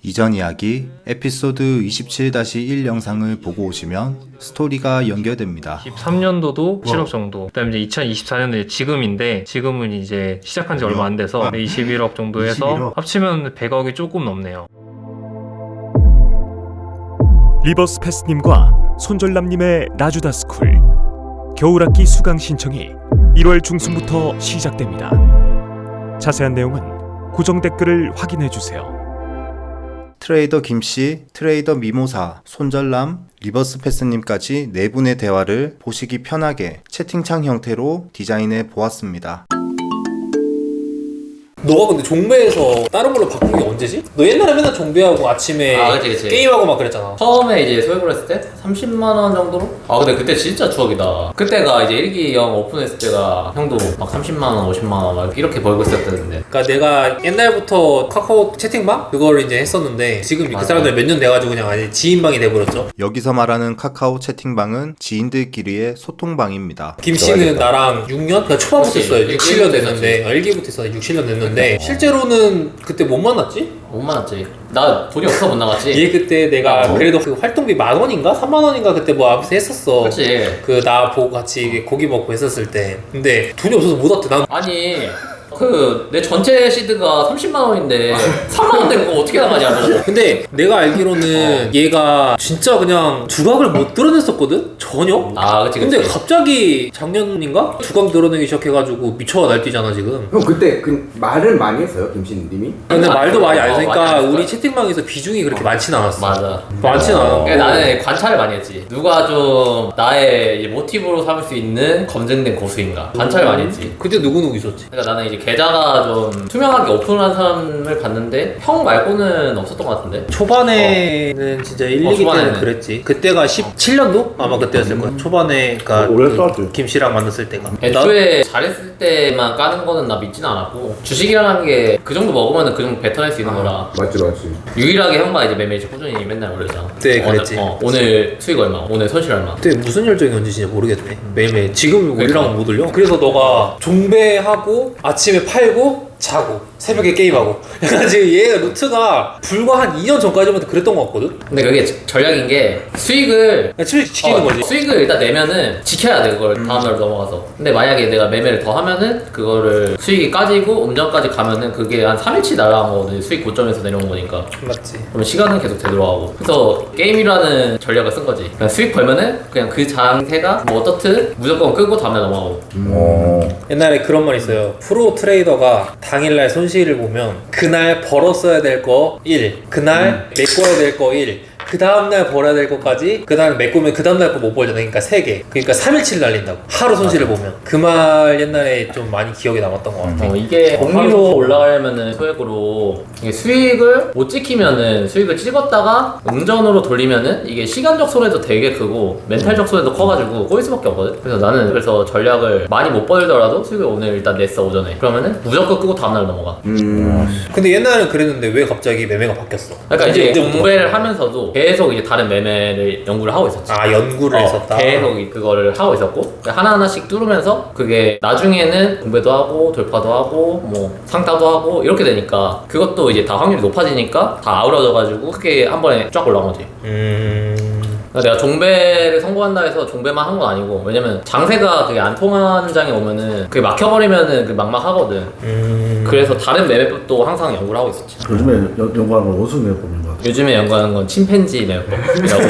이전 이야기 에피소드 27-1 영상을 보고 오시면 스토리가 연결됩니다. 23년도도 7억 정도. 그다음에 이제 2024년도 지금인데 지금은 이제 시작한 지 얼마 안 돼서 21억 정도 해서 21억. 합치면 100억이 조금 넘네요. 리버스패스님과 손절남님의 라주다스쿨 겨울학기 수강 신청이 1월 중순부터 시작됩니다. 자세한 내용은 고정 댓글을 확인해주세요. 트레이더 김씨, 트레이더 미모사, 손절남, 리버스패스님까지 네 분의 대화를 보시기 편하게 채팅창 형태로 디자인해 보았습니다. 너가 근데 종배에서 다른 걸로 바꾼 게 언제지? 너 옛날에 맨날 종배하고 아침에 그치. 게임하고 막 그랬잖아. 처음에 이제 소액으로 했을 때 30만원 정도로? 근데 그때 진짜 추억이다. 그때가 이제 일기형 오픈했을 때가 형도 막 30만원, 50만원 막 이렇게 벌고 있었는데. 그러니까 내가 옛날부터 카카오 채팅방? 그걸 이제 했었는데 지금 그 맞아. 사람들 몇 년 돼가지고 그냥 아예 지인방이 돼버렸죠. 여기서 말하는 카카오 채팅방은 지인들끼리의 소통방입니다. 김씨는 나랑 6년? 그냥 초반부터 그치. 했어요. 6, 7년 일기부터 됐는데 일기부터 했어. 6, 7년 됐는데 실제로는 그때 못 만났지? 못 만났지. 나 돈이 없어서 못 나갔지. 얘 그때 내가 그래도 그 활동비 10,000원인가? 30,000원인가 그때 뭐 앞에서 했었어. 그치. 그 나 보고 같이 고기 먹고 했었을 때. 근데 돈이 없어서 못 왔대. 난 아니 내 전체 시드가 30만원인데 3만원 된 거 어떻게 나가냐고. 근데 내가 알기로는 얘가 진짜 그냥 두각을 못 드러냈었거든? 전혀? 그치. 근데 갑자기 작년인가? 두각 드러내기 시작해가지고 미쳐 날뛰잖아 지금. 형 그때 그 말은 많이 했어요 김신님이? 근데 말도 많이 안 많이 했으니까 안 했을 우리 채팅방에서 비중이 그렇게 많진 않았어. 맞아. 많진 않아. 그러니까 나는 관찰을 많이 했지. 누가 좀 나의 이제 모티브로 삼을 수 있는 검증된 고수인가. 관찰을 많이 했지. 그때 누구 있었지? 그러니까 나는 이제 계좌가 좀 투명하게 오픈한 사람을 봤는데 형 말고는 없었던 것 같은데. 초반에는 진짜 1, 2기 때는 초반에는. 그랬지. 그때가 17년도? 아마 그때였을 거야. 초반에 그러니까 오래 써왔지. 김씨랑 만났을 때가. 애초에 잘했을 때만 까는 거는 나 믿지는 않았고, 주식이라는 게 그 정도 먹으면 그 정도 뱉어낼 수 있는 거라. 맞지. 유일하게 형과 이제 매매지 꾸준히 맨날 올렸잖아. 그때 그랬지. 오늘 수익 얼마, 오늘 손실 얼마. 그때 무슨 열정이었는지 진짜 모르겠네. 매일매일. 지금 우리랑은 못 올려. 그래서 너가 종배하고 아침에 팔고 자고 새벽에 게임하고 약간 지금 얘 루트가 불과 한 2년 전까지만 그랬던 것 같거든? 근데 그게 전략인 게 수익을 그냥 지키는 거지. 수익을 일단 내면은 지켜야 돼, 그걸 다음날 넘어가서. 근데 만약에 내가 매매를 더 하면은 그거를 수익이 까지고 음전까지 가면은 그게 한 3일치 날아간 거거든. 수익 고점에서 내려온 거니까. 맞지. 그러면 시간은 계속 되돌아가고. 그래서 게임이라는 전략을 쓴 거지. 그냥 수익 벌면은 그냥 그 장세가 뭐 어떻든 무조건 끄고 다음날 넘어가고. 옛날에 그런 말 있어요. 프로 트레이더가 당일날 손실을 보면 그날 벌었어야 될 거 1, 그날 메꿔야 될 거 1, 그 다음날 벌어야 될 것까지, 그 다음 메꾸면 그 다음날 거 못 벌잖아. 그러니까 3개. 그러니까 3일치를 날린다고. 하루 손실을 보면. 그 말 옛날에 좀 많이 기억에 남았던 것 같아. 이게 복리로 올라가려면은 소액으로 이게 수익을 못 지키면은 수익을 찍었다가 음전으로 돌리면은 이게 시간적 손해도 되게 크고 멘탈적 손해도 커가지고 꼬일 수밖에 없거든. 그래서 나는 그래서 전략을 많이 못 벌더라도 수익을 오늘 일단 냈어, 오전에. 그러면은 무조건 끄고 다음날 넘어가. 근데 옛날에는 그랬는데 왜 갑자기 매매가 바뀌었어? 그러니까 이제 언제부터? 공부를 하면서도 계속 이제 다른 매매를 연구를 하고 있었지. 연구를 했었다. 계속 그거를 하고 있었고 하나하나씩 뚫으면서 그게 나중에는 공배도 하고 돌파도 하고 뭐 상따도 하고 이렇게 되니까 그것도 이제 다 확률이 높아지니까 다 아우러져가지고 크게 한 번에 쫙 올라온 거지. 그러니까 내가 종배를 성공한다 해서 종배만 한 건 아니고, 왜냐면 장세가 그게 안 통하는 장에 오면은 그게 막혀버리면은 그 막막하거든. 그래서 다른 매매법도 항상 연구를 하고 있었지. 요즘에 연구하는 건 어디서 매매법인 것 같아? 요즘에 연구하는 건 침팬지 매매법이라고.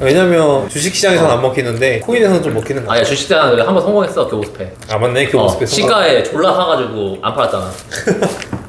왜냐면 주식시장에서는 안 먹히는데 코인에서는 좀 먹히는 거야. 아니야, 주식시장은 한번 성공했어, 교보스페. 맞네. 교보스페 시가에 졸라 사가지고 안 팔았잖아.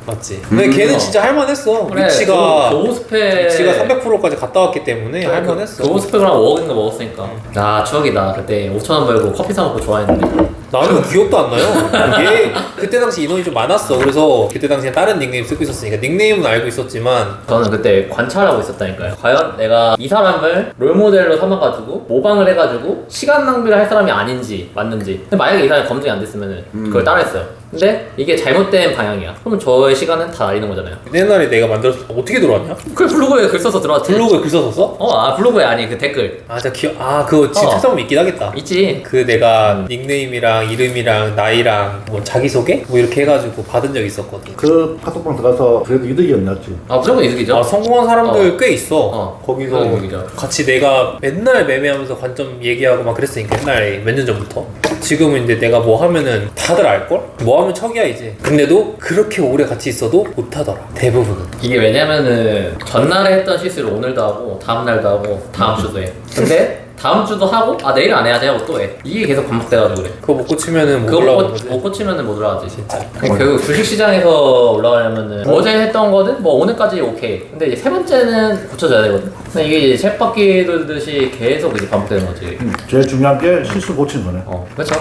맞지. 근데 걔는 진짜 할만했어. 그래, 위치가 교보스페 300%까지 갔다 왔기 때문에 할만했어. 교보스페가 5억인가 먹었으니까. 추억이다. 그때 5,000원 벌고 커피 사 먹고 좋아했는데. 나는 기억도 안 나요. 얘 그때 당시 인원이 좀 많았어. 그래서 그때 당시에 다른 닉네임 쓰고 있었으니까 닉네임은 알고 있었지만 저는 그때 관찰하고 있었다니까요. 과연 내가 이 사람을 롤모델로 삼아가지고 모방을 해가지고 시간 낭비를 할 사람이 아닌지 맞는지. 근데 만약에 이 사람이 검증이 안 됐으면 그걸 따라했어요. 근데 이게 잘못된 방향이야. 그러면 저의 시간은 다 날리는 거잖아요. 옛날에 내가 만들었을 때 어떻게 들어왔냐? 그 블로그에 글 써서 들어왔지. 블로그에 글 썼었어? 블로그에 아니 그 댓글 아, 진짜 그거 지금 찾아보면 있긴 하겠다. 있지. 그 내가 닉네임이랑 이름이랑 나이랑 뭐 자기소개? 뭐 이렇게 해가지고 받은 적이 있었거든. 그 카톡방 들어가서 그래도 이득이었나지. 무조건 이득이죠. 아, 성공한 사람들 꽤 있어. 거기서 그건 이득이죠. 같이 내가 맨날 매매하면서 관점 얘기하고 막 그랬으니까 옛날에 몇 년 전부터. 지금은 이제 내가 뭐 하면은 다들 알걸? 뭐 하면 척이야 이제. 근데도 그렇게 오래 같이 있어도 못하더라, 대부분은. 이게 왜냐면은 전날에 했던 실수를 오늘도 하고 다음날도 하고 다음 주도 해. 근데 다음 주도 하고 내일 안 해야지 하고 또 해. 이게 계속 반복돼가지고 그래. 그거 못 고치면은 못 그거 올라오는 거지. 못 고치면은 못 올라가지 진짜. 결국 주식시장에서 올라가려면은 어제 했던 거는 뭐 오늘까지 오케이. 근데 이제 세 번째는 고쳐져야 되거든. 근데 이게 이제 쳇바퀴 돌듯이 계속 이제 반복되는 거지. 제일 중요한 게 실수 고치는 거네. 그렇죠.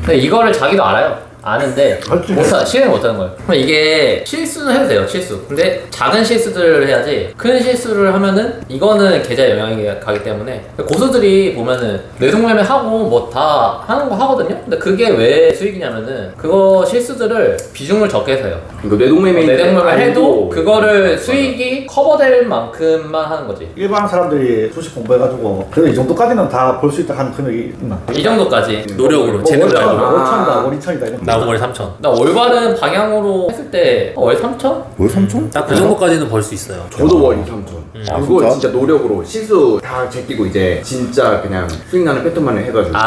근데 이거를 자기도 알아요. 아는데 알지. 실행 못하는 거예요. 그럼 이게 실수는 해도 돼요, 실수. 근데 작은 실수들을 해야지 큰 실수를 하면은 이거는 계좌에 영향이 가기 때문에 고수들이 보면은 뇌동매매 하고 뭐 다 하는 거 하거든요. 근데 그게 왜 수익이냐면은 그거 실수들을 비중을 적게 해서 해요. 이거 뇌동매매 뇌동매매 해도 그거를 수익이 커버될 만큼만 하는 거지. 일반 사람들이 주식 공부해가지고 그래도 이 정도까지는 다 볼 수 있다 하는 금액이 있나? 이 정도까지. 노력으로, 재능 달고. 5천이다, 2천이다 이런. 나 월 3천. 나 올바른 방향으로 했을 때 월 3천? 월 3천? 딱 그 정도까지는 벌 수 있어요. 저도 월 2, 3천. 그거 진짜 노력으로 실수 다 제끼고 이제 진짜 그냥 수익 나는 패턴만 해가지고.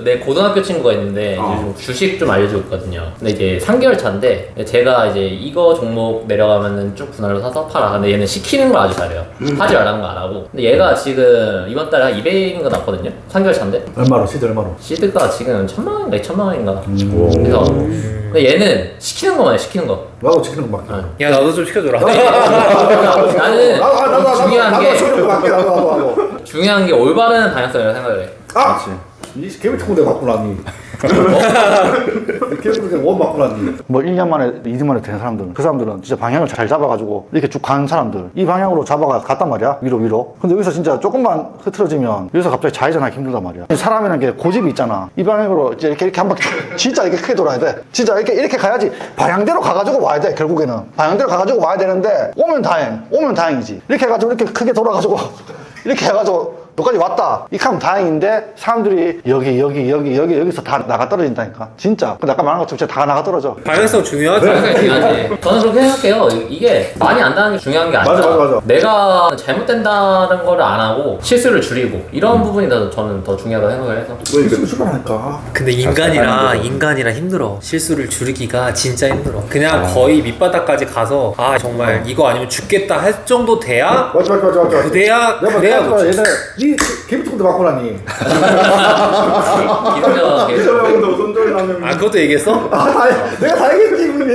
내 고등학교 친구가 있는데 요즘 주식 좀 알려주고 있거든요. 근데 이제 3개월 차인데 제가 이제 이거 종목 내려가면은 쭉 분할로 사서 팔아. 근데 얘는 시키는 걸 아주 잘해요. 하지 말라는 거 안 하고. 근데 얘가 지금 이번 달에 한 200인가 났거든요. 3개월 차인데. 얼마로? 시드 얼마로? 시드가 지금 1,000만 원인가 2,000만 원인가. 그래서 근데 얘는 시키는 것만 해, 시키는 거. 나도 지키는 거 맡겨. 야, 나도 좀 시켜줘라. 나는 중요한 게 나도. 중요한 게 올바른 방향성이라고 생각을 해. 이 개미특 군대 맞고 나니. 개미특 군대 원 맞고 나니. 뭐 1년 만에 2년 만에 된 사람들은 그 사람들은 진짜 방향을 잘 잡아가지고 이렇게 쭉 가는 사람들 이 방향으로 잡아가 갔단 말이야, 위로. 근데 여기서 진짜 조금만 흐트러지면 여기서 갑자기 좌회전하기 힘들단 말이야. 사람이라는 게 고집이 있잖아. 이 방향으로 이제 이렇게 한 바퀴 진짜 이렇게 크게 돌아야 돼. 진짜 이렇게 가야지. 방향대로 가가지고 와야 돼. 결국에는 방향대로 가가지고 와야 되는데 오면 다행이지. 이렇게 해가지고 이렇게 크게 돌아가지고 이렇게 해가지고 여기까지 왔다. 이렇게 하면 다행인데 사람들이 여기서 다 나가 떨어진다니까. 진짜. 근데 아까 말한 것처럼 진짜 다 나가 떨어져. 방향성 중요하지. 방향성이 중요하지. 저는 그렇게 생각해요. 이게 많이 안다는 게 중요한 게 아니라 맞아. 내가 잘못된다는 거를 안 하고 실수를 줄이고 이런 부분이 저는 더 중요하다고 생각을 해서. 실수 출발하니까. 근데 인간이라 힘들어. 실수를 줄이기가 진짜 힘들어. 그냥 거의 밑바닥까지 가서 정말 이거 아니면 죽겠다 할 정도 돼야 맞아. 그래야 내가 그치. 이 개미특 군대 맞고 나니. 그것도 얘기했어? 내가 다 얘기했지 이분이.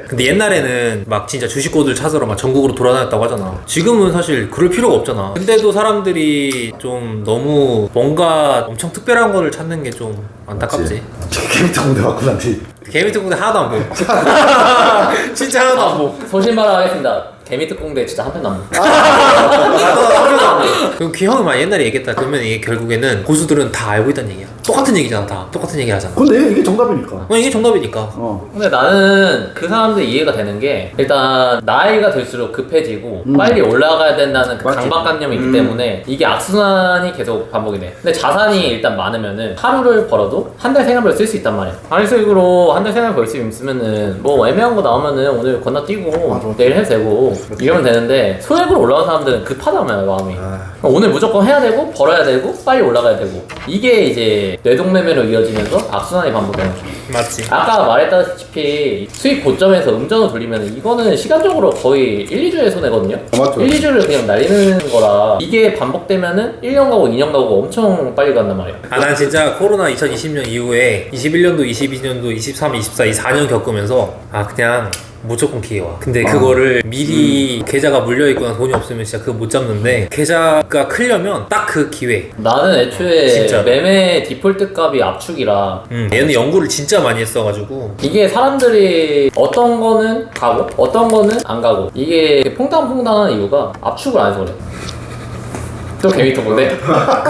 근데 옛날에는 막 진짜 주식코드를 찾으러 막 전국으로 돌아다녔다고 하잖아. 지금은 사실 그럴 필요가 없잖아. 근데도 사람들이 좀 너무 뭔가 엄청 특별한 거를 찾는 게 좀 안타깝지. 개미특 군대 맞고 나니. 개미특공대 하나도 안 보여. 진짜 하나도 안 보여. 소신발언 하겠습니다. 개미특공대 진짜 한 편도 안 보. 그 형이 막 옛날에 얘기했다. 그러면 이게 결국에는 고수들은 다 알고 있다는 얘기야. 똑같은 얘기잖아. 다 똑같은 얘기 하잖아. 근데 이게 정답이니까. 이게 정답이니까. 근데 나는 그 사람들 이해가 되는 게 일단 나이가 들수록 급해지고 빨리 올라가야 된다는 그 강박관념이 있기 때문에 이게 악순환이 계속 반복이 돼. 근데 자산이 일단 많으면은 하루를 벌어도 한 달 생활비를 쓸 수 있단 말이야. 안수익으로 한 달 생활 벌 수 있으면은 뭐 애매한 거 나오면은 오늘 건너뛰고 내일 해도 되고 이러면 되는데 소액으로 올라간 사람들은 급하다면 마음이. 오늘 무조건 해야 되고 벌어야 되고 빨리 올라가야 되고 이게 이제 뇌동매매로 이어지면서 악순환이 반복되는 거죠. 맞지. 아까 말했다시피 수익 고점에서 음전으로 돌리면 이거는 시간적으로 거의 1, 2주의 손해거든요. 맞죠. 1, 2주를 그냥 날리는 거라 이게 반복되면은 1년 가고 2년 가고 엄청 빨리 간단 말이에요. 난 진짜 코로나 2020년 이후에 21년도, 22년도, 23, 24 이 4년 겪으면서 그냥 무조건 기회 와. 근데 그거를 미리 계좌가 물려있거나 돈이 없으면 진짜 그거 못 잡는데 계좌가 크려면 딱 그 기회. 나는 애초에 진짜. 매매 디폴트 값이 압축이라 얘는 연구를 진짜 많이 했어가지고 이게 사람들이 어떤 거는 가고 어떤 거는 안 가고 이게 퐁당퐁당한 이유가 압축을 안 해서 그래. 또 개미특공대?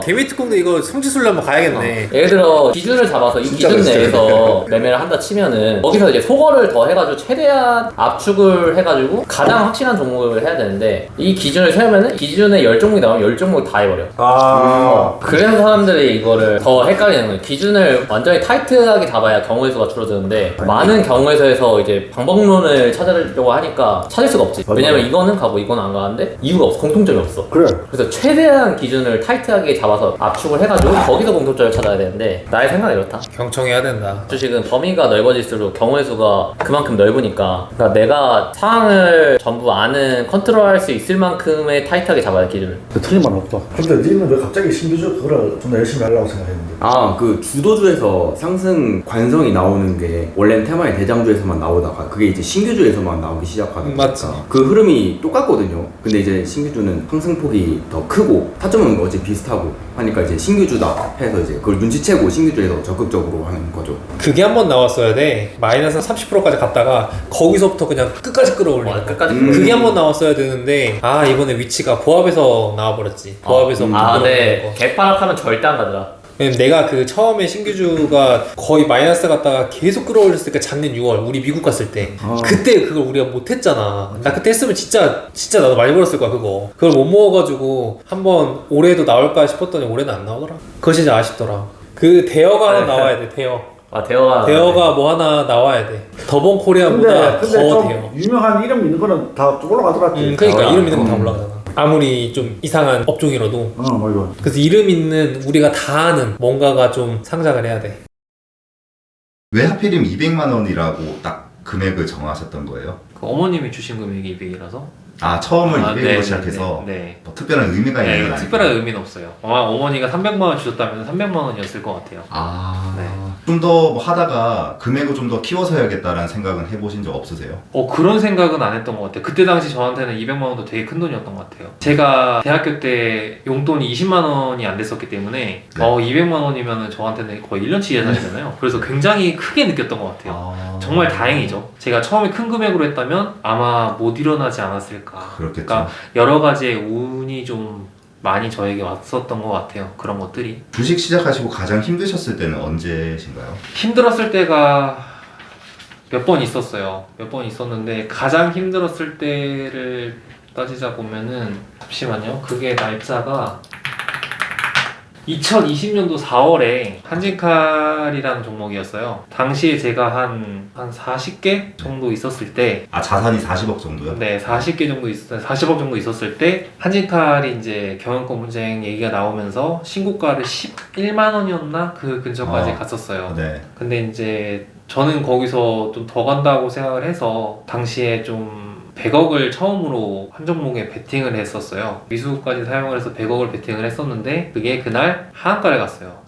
개미특공대 이거 성지순례 한번 가야겠네. 예를 들어 기준을 잡아서 이 기준 내에서 매매를 한다 치면은 거기서 이제 소거를 더 해가지고 최대한 압축을 해가지고 가장 확실한 종목을 해야 되는데 이 기준을 세우면은 기준에 10종목이 나오면 10종목을 다 해버려. 그래서 사람들이 이거를 더 헷갈리는 거예요. 기준을 완전히 타이트하게 잡아야 경우의 수가 줄어드는데 많은 경우의 수에서 이제 방법론을 찾으려고 하니까 찾을 수가 없지. 왜냐면 이거는 가고 이거는 안 가는데 이유가 없어. 공통점이 없어. 그래. 그래서 최대한 기준을 타이트하게 잡아서 압축을 해가지고 거기서 공통점을 찾아야 되는데 나의 생각은 이렇다. 경청해야 된다. 주식은 범위가 넓어질수록 경우의 수가 그만큼 넓으니까 그러니까 내가 상황을 전부 아는 컨트롤할 수 있을 만큼의 타이트하게 잡아야 돼 기준을. 틀린 말은 없다. 근데 니는 왜 갑자기 신규주 그거를 좀 더 열심히 하려고 생각했는데? 그 주도주에서 상승 관성이 나오는 게 원래는 테마의 대장주에서만 나오다가 그게 이제 신규주에서만 나오기 시작하는 맞지. 거니까 그 흐름이 똑같거든요. 근데 이제 신규주는 상승폭이 더 크고 타점은 어제 비슷하고 하니까 이제 신규주다 해서 이제 그걸 눈치채고 신규주에서 적극적으로 하는 거죠. 그게 한번 나왔어야 돼. 마이너스 30%까지 갔다가 거기서부터 그냥 끝까지 끌어올리는 거. 끝까지 그게 한번 나왔어야 되는데 이번에 위치가 보합에서 나와버렸지. 보합에서 네. 개파락하면 절대 안 가더라. 왜냐면 내가 그 처음에 신규주가 거의 마이너스 갔다가 계속 끌어올렸으니까 작년 6월 우리 미국 갔을 때 그때 그걸 우리가 못했잖아. 나 그때 했으면 진짜 나도 많이 벌었을 거야 그거. 그걸 못 먹어가지고 한번 올해도 나올까 싶었더니 올해는 안 나오더라. 그것이 진짜 아쉽더라. 그 대여가 하나 나와야 돼. 대여가 뭐 하나 나와야 돼. 더본 코리아보다 근데 더 좀 대여. 유명한 이름 있는 거는 다 쭉 올라가더라지. 그러니까 이름 있는 거 다 올라가잖아. 아무리 좀 이상한 업종이라도. 맞아. 그래서 이름 있는 우리가 다 아는 뭔가가 좀 상장을 해야 돼. 왜 하필이면 200만 원이라고 딱 금액을 정하셨던 거예요? 그 어머님이 주신 금액이 200이라서 처음을 200으로 네, 시작해서 네. 뭐 특별한 의미가 있는 건 아니고. 특별한 의미는 없어요. 아마 어머니가 300만 원 주셨다면 300만 원이었을 것 같아요. 네. 좀 더 하다가 금액을 좀 더 키워서 해야겠다라는 생각은 해보신 적 없으세요? 그런 생각은 안 했던 것 같아요. 그때 당시 저한테는 200만 원도 되게 큰 돈이었던 것 같아요. 제가 대학교 때 용돈이 20만 원이 안 됐었기 때문에 200만 원이면 저한테는 거의 1년치 예산이잖아요. 그래서 굉장히 크게 느꼈던 것 같아요. 정말 다행이죠. 제가 처음에 큰 금액으로 했다면 아마 못 일어나지 않았을까. 그렇겠죠. 그러니까 여러 가지의 운이 좀 많이 저에게 왔었던 것 같아요. 그런 것들이. 주식 시작하시고 가장 힘드셨을 때는 언제신가요? 힘들었을 때가 몇 번 있었어요. 몇 번 있었는데 가장 힘들었을 때를 따지자 보면은 잠시만요. 그게 날짜가 2020년도 4월에 한진칼이라는 종목이었어요. 당시에 제가 한 40개 정도 있었을 때 자산이 40억 정도요? 네, 40개 정도 40억 정도 있었을 때 한진칼이 이제 경영권 분쟁 얘기가 나오면서 신고가를 11만 원이었나? 그 근처까지 갔었어요. 네. 근데 이제 저는 거기서 좀 더 간다고 생각을 해서 당시에 좀 100억을 처음으로 한 종목에 베팅을 했었어요. 미수까지 사용을 해서 100억을 베팅을 했었는데 그게 그날 하한가를 갔어요.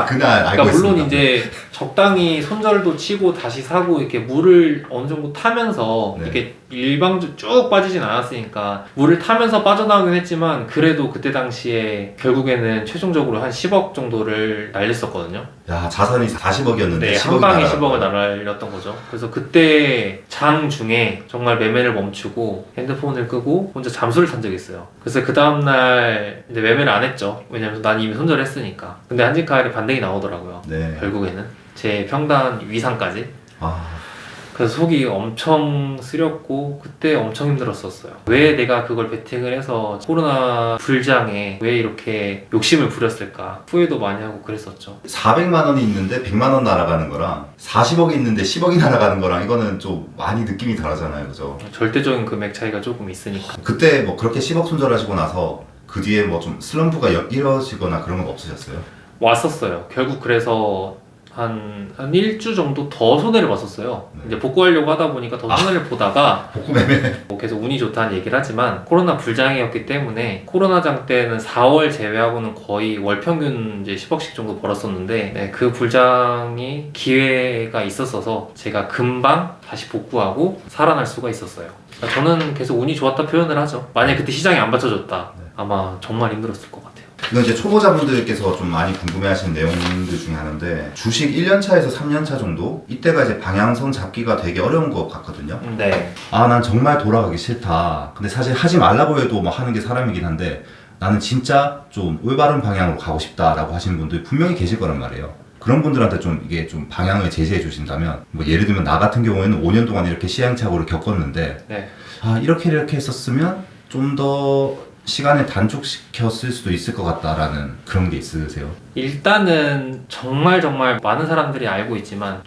그날 알고 그러니까 물론 있습니다. 이제 적당히 손절도 치고 다시 사고 이렇게 물을 어느 정도 타면서 이렇게 일방적으로 쭉 빠지진 않았으니까 물을 타면서 빠져나오긴 했지만 그래도 그때 당시에 결국에는 최종적으로 한 10억 정도를 날렸었거든요. 야, 자산이 40억이었는데 네, 10억이 한 방에 날아간 10억을 거예요. 날렸던 거죠. 그래서 그때 장 중에 정말 매매를 멈추고 핸드폰을 끄고 혼자 잠수를 탄 적이 있어요. 그래서 그 다음날 이제 매매를 안 했죠. 왜냐면 난 이미 손절을 했으니까. 근데 한진칼이 반등이 나오더라고요. 네. 결국에는 제 평단 위상까지. 그래서 속이 엄청 쓰렸고 그때 엄청 힘들었었어요. 왜 내가 그걸 베팅을 해서 코로나 불장에 왜 이렇게 욕심을 부렸을까 후회도 많이 하고 그랬었죠. 400만 원이 있는데 100만 원 날아가는 거랑 40억이 있는데 10억이 날아가는 거랑 이거는 좀 많이 느낌이 다르잖아요, 그죠? 절대적인 금액 차이가 조금 있으니까. 그때 뭐 그렇게 10억 손절하시고 나서 그 뒤에 뭐 좀 슬럼프가 이뤄지거나 그런 건 없으셨어요? 왔었어요. 결국 그래서 한 1주 정도 더 손해를 봤었어요. 이제 복구하려고 하다 보니까 더 손해를 보다가 복구 매매. 뭐 계속 운이 좋다는 얘기를 하지만 코로나 불장이었기 때문에 코로나장 때는 4월 제외하고는 거의 월 평균 이제 10억씩 정도 벌었었는데 그 불장이 기회가 있었어서 제가 금방 다시 복구하고 살아날 수가 있었어요. 그러니까 저는 계속 운이 좋았다 표현을 하죠. 만약에 그때 시장이 안 받쳐줬다 아마 정말 힘들었을 것 같아요. 이건 이제 초보자분들께서 좀 많이 궁금해하시는 내용들 중에 하나인데 주식 1년차에서 3년차 정도 이때가 이제 방향성 잡기가 되게 어려운 것 같거든요. 네. 난 정말 돌아가기 싫다. 근데 사실 하지 말라고 해도 뭐 하는 게 사람이긴 한데 나는 진짜 좀 올바른 방향으로 가고 싶다라고 하시는 분들이 분명히 계실 거란 말이에요. 그런 분들한테 좀 이게 좀 방향을 제시해 주신다면, 뭐 예를 들면 나 같은 경우에는 5년 동안 이렇게 시행착오를 겪었는데 네. 아 이렇게 했었으면 좀 더 시간을 단축시켰을 수도 있을 것 같다라는 그런 게 있으세요? 일단은 정말 많은 사람들이 알고 있지만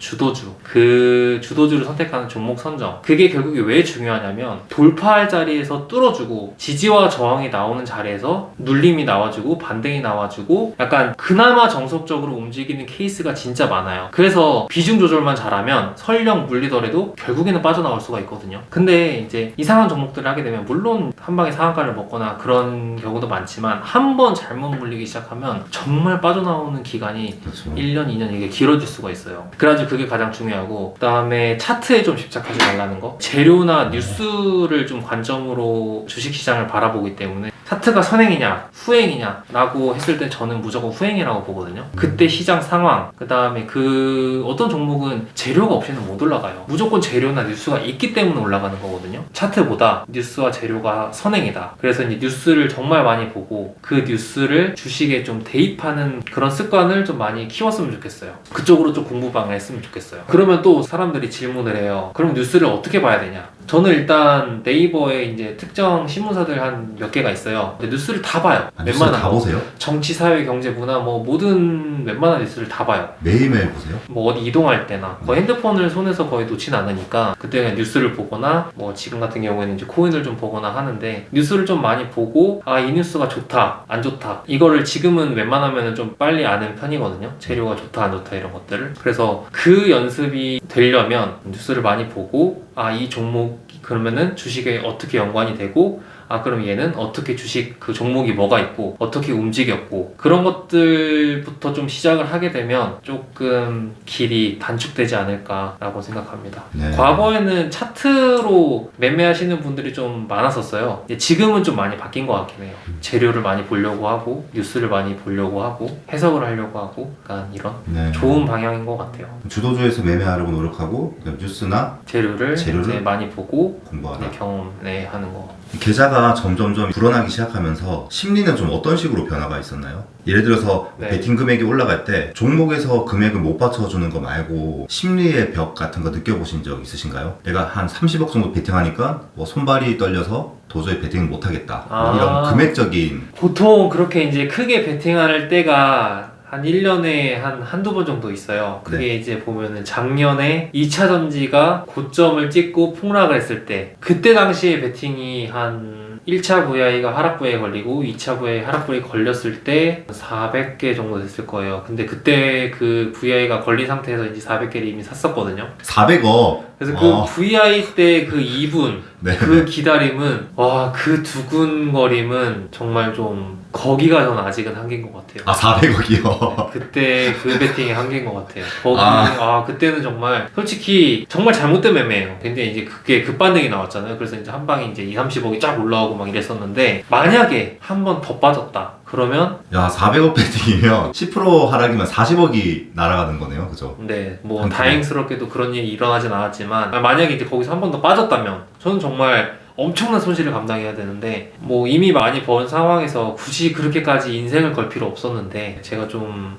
그 주도주를 선택하는 종목 선정, 그게 결국에 왜 중요하냐면 돌파할 자리에서 뚫어주고 지지와 저항이 나오는 자리에서 눌림이 나와주고 반등이 나와주고 약간 그나마 정석적으로 움직이는 케이스가 진짜 많아요. 그래서 비중 조절만 잘하면 설령 물리더라도 결국에는 빠져나올 수가 있거든요. 근데 이제 이상한 종목들을 하게 되면 물론 한 방에 상한가를 먹거나 그런 경우도 많지만 한 번 잘못 물리기 시작하면 정말 빠져나오는 기간이 그렇죠. 1년, 2년 이게 길어질 수가 있어요. 그래가지고 그게 가장 중요하고, 그 다음에 차트에 좀 집착하지 말라는 거. 재료나 뉴스를 좀 관점으로 주식시장을 바라보기 때문에 차트가 선행이냐 후행이냐 라고 했을 때 저는 무조건 후행이라고 보거든요. 그때 시장 상황, 그 다음에 그 어떤 종목은 재료가 없이는 못 올라가요. 무조건 재료나 뉴스가 있기 때문에 올라가는 거거든요. 차트보다 뉴스와 재료가 선행이다. 그래서 이제 뉴스를 정말 많이 보고 그 뉴스를 주식에 좀 대입하는 그런 습관을 좀 많이 키웠으면 좋겠어요. 그쪽으로 좀 공부방을 했으면 좋겠어요. 그러면 또 사람들이 질문을 해요. 그럼 뉴스를 어떻게 봐야 되냐? 저는 일단 네이버에 이제 특정 신문사들 한 몇 개가 있어요. 근데 뉴스를 다 봐요. 뉴스를 웬만한 다 거. 보세요? 정치, 사회, 경제, 문화 뭐 모든 웬만한 뉴스를 다 봐요. 매일매일 보세요? 뭐 어디 이동할 때나 거의 핸드폰을 손에서 거의 놓진 않으니까 그때 그냥 뉴스를 보거나 뭐 지금 같은 경우에는 이제 코인을 좀 보거나 하는데, 뉴스를 좀 많이 보고 아 이 뉴스가 좋다 안 좋다 이거를 지금은 웬만하면 좀 빨리 아는 편이거든요. 재료가 좋다 안 좋다 이런 것들을. 그래서 그 연습이 되려면 뉴스를 많이 보고 아 이 종목이 그러면은 주식에 어떻게 연관이 되고 아 그럼 얘는 어떻게 주식 그 종목이 뭐가 있고 어떻게 움직였고 그런 것들부터 좀 시작을 하게 되면 조금 길이 단축되지 않을까라고 생각합니다. 네. 과거에는 차트로 매매하시는 분들이 좀 많았었어요. 지금은 좀 많이 바뀐 것 같긴 해요. 재료를 많이 보려고 하고 뉴스를 많이 보려고 하고 해석을 하려고 하고 약간 이런 네. 좋은 방향인 것 같아요. 주도주에서 매매하려고 노력하고 뉴스나 재료를 이제 많이 보고 공부하라. 경험하는 거. 계좌가 점점점 불어나기 시작하면서 심리는 좀 어떤 식으로 변화가 있었나요? 예를 들어서 네. 베팅 금액이 올라갈 때 종목에서 금액을 못 받쳐주는 거 말고 심리의 벽 같은 거 느껴보신 적 있으신가요? 내가 한 30억 정도 베팅하니까 뭐 손발이 떨려서 도저히 베팅을 못하겠다. 아. 이런 금액적인. 보통 그렇게 이제 크게 베팅할 때가 한 1년에 한두 번 정도 있어요. 그게 이제 보면은 작년에 2차 전지가 고점을 찍고 폭락을 했을 때, 그때 당시에 베팅이 한 1차 VI가 하락 VI 걸리고 2차 VI 하락 VI 걸렸을 때 400개 정도 됐을 거예요. 근데 그때 그 VI가 걸린 상태에서 이제 400개를 이미 샀었거든요. 400억. 그래서 그 VI 때 그 2분 네. 그 기다림은, 와, 그 두근거림은 정말 좀 거기가 저는 아직은 한계인 것 같아요. 아 400억이요? 그때 그 베팅이 한계인 것 같아요. 거기 그때는 정말 솔직히 정말 잘못된 매매예요. 근데 이제 그게 급반등이 나왔잖아요. 그래서 이제 한 방에 이제 2,30억이 쫙 올라오고 막 이랬었는데, 만약에 한 번 더 빠졌다 그러면 야 400억 베팅이면 10% 하락이면 40억이 날아가는 거네요, 그죠? 네, 뭐 한편에. 다행스럽게도 그런 일이 일어나진 않았지만, 만약에 이제 거기서 한 번 더 빠졌다면 저는 정말 엄청난 손실을 감당해야 되는데, 뭐 이미 많이 번 상황에서 굳이 그렇게까지 인생을 걸 필요 없었는데 제가 좀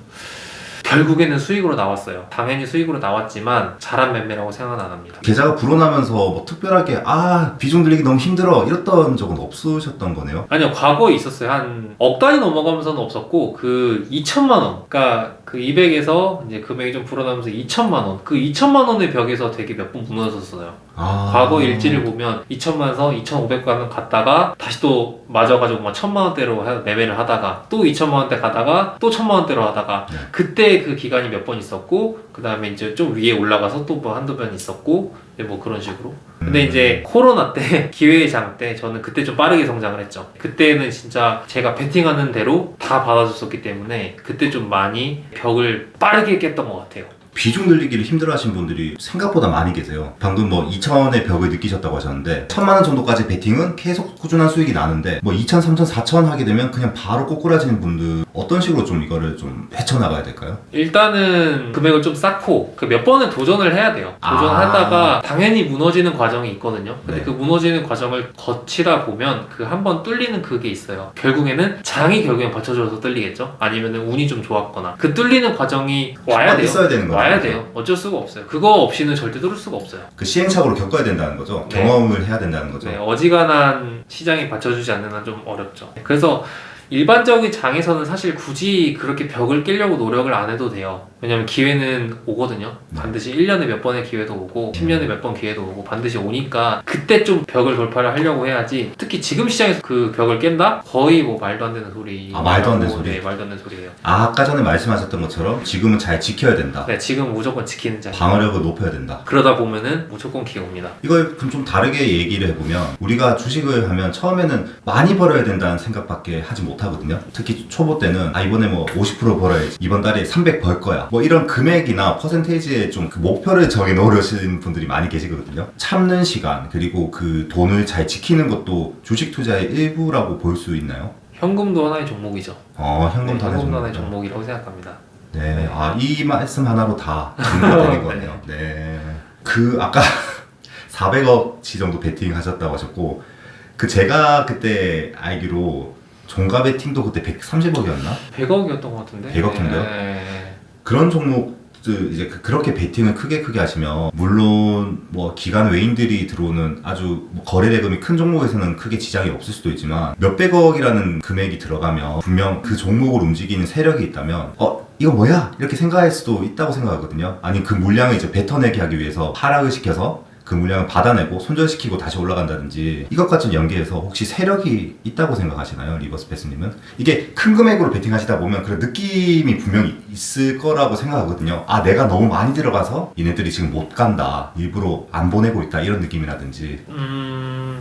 결국에는 수익으로 나왔어요. 당연히 수익으로 나왔지만 잘한 매매라고 생각은 안 합니다. 계좌가 불어나면서 뭐 특별하게 비중 들이기 너무 힘들어 이랬던 적은 없으셨던 거네요? 아니요, 과거에 있었어요. 한 억 단위 넘어가면서는 없었고, 그 2천만 원, 그러니까 그 200에서 이제 금액이 좀 불어나면서 2천만 원, 그 2천만 원의 벽에서 되게 몇 번 무너졌었어요. 과거 일지를 보면 2천만에서 2,500만 원 갔다가 다시 또 맞아가지고 막 1,000만 원대로 매매를 하다가 또 2천만 원대 가다가 또 1,000만 원대로 하다가, 네. 그때 그 기간이 몇 번 있었고, 그 다음에 이제 좀 위에 올라가서 또 뭐 한두 번 있었고, 뭐 그런 식으로. 근데 이제 코로나 때 기회의 장 때 저는 그때 좀 빠르게 성장을 했죠. 그때는 진짜 제가 베팅하는 대로 다 받아줬었기 때문에 그때 좀 많이 벽을 빠르게 깼던 것 같아요. 비중 늘리기를 힘들어하시는 분들이 생각보다 많이 계세요. 방금 뭐 2천의 벽을 느끼셨다고 하셨는데 1,000만 원 정도까지 베팅은 계속 꾸준한 수익이 나는데 뭐 2천, 3천, 4천 하게 되면 그냥 바로 꼬꾸라지는 분들 어떤 식으로 좀 이거를 좀 헤쳐나가야 될까요? 일단은 금액을 좀 쌓고 그 몇 번은 도전을 해야 돼요. 도전하다가 당연히 무너지는 과정이 있거든요. 근데 네. 그 무너지는 과정을 거치다 보면 그 한 번 뚫리는 그게 있어요. 결국에는 장이 결국엔 받쳐줘서 뚫리겠죠? 아니면 운이 좀 좋았거나 그 뚫리는 과정이 와야 돼요. 있어야 되는 거예요. 와야 돼요. 어쩔 수가 없어요. 그거 없이는 절대 뚫을 수가 없어요. 그 시행착오를 겪어야 된다는 거죠. 네. 경험을 해야 된다는 거죠. 네, 어지간한 시장이 받쳐주지 않는 한 좀 어렵죠. 그래서 일반적인 장에서는 사실 굳이 그렇게 벽을 깨려고 노력을 안 해도 돼요. 왜냐면 기회는 오거든요. 반드시 1년에 몇 번의 기회도 오고 10년에 몇 번 기회도 오고 반드시 오니까 그때 좀 벽을 돌파를 하려고 해야지. 특히 지금 시장에서 그 벽을 깬다? 거의 뭐 말도 안 되는 소리. 말도 안 되는 소리. 네, 말도 안 되는 소리예요. 아까 전에 말씀하셨던 것처럼 지금은 잘 지켜야 된다. 네, 지금 무조건 지키는 자세. 방어력을 높여야 된다. 그러다 보면은 무조건 기회 옵니다. 이걸 그럼 좀 다르게 얘기를 해보면 우리가 주식을 하면 처음에는 많이 벌어야 된다는 생각밖에 하지 못하거든요. 특히 초보 때는 이번에 뭐 50% 벌어야지, 이번 달에 300 벌 거야, 뭐 이런 금액이나 퍼센테이지에 좀 그 목표를 정해 놓으시는 분들이 많이 계시거든요. 참는 시간 그리고 그 돈을 잘 지키는 것도 주식 투자의 일부라고 볼 수 있나요? 현금도 하나의 종목이죠. 현금도 하나의 현금도 하나의 종목이죠. 종목이라고 생각합니다. 네, 이 말씀 하나로 다 정리가 되는 거네요. 네. 그 아까 400억치 정도 베팅 하셨다고 하셨고, 그 제가 그때 알기로 종가 베팅도 그때 130억이었나? 100억이었던 것 같은데. 100억 정도요? 네. 그런 종목들 이제 그렇게 베팅을 크게 하시면 물론 뭐 기관 외인들이 들어오는 아주 뭐 거래 대금이 큰 종목에서는 크게 지장이 없을 수도 있지만 몇백억이라는 금액이 들어가면 분명 그 종목을 움직이는 세력이 있다면 이거 뭐야? 이렇게 생각할 수도 있다고 생각하거든요. 아니 그 물량을 이제 뱉어내게 하기 위해서 하락을 시켜서 그 물량을 받아내고 손절시키고 다시 올라간다든지 이것과 좀 연계해서 혹시 세력이 있다고 생각하시나요? 리버스페스님은? 이게 큰 금액으로 베팅하시다 보면 그런 느낌이 분명히 있을 거라고 생각하거든요. 내가 너무 많이 들어가서 얘네들이 지금 못 간다, 일부러 안 보내고 있다, 이런 느낌이라든지.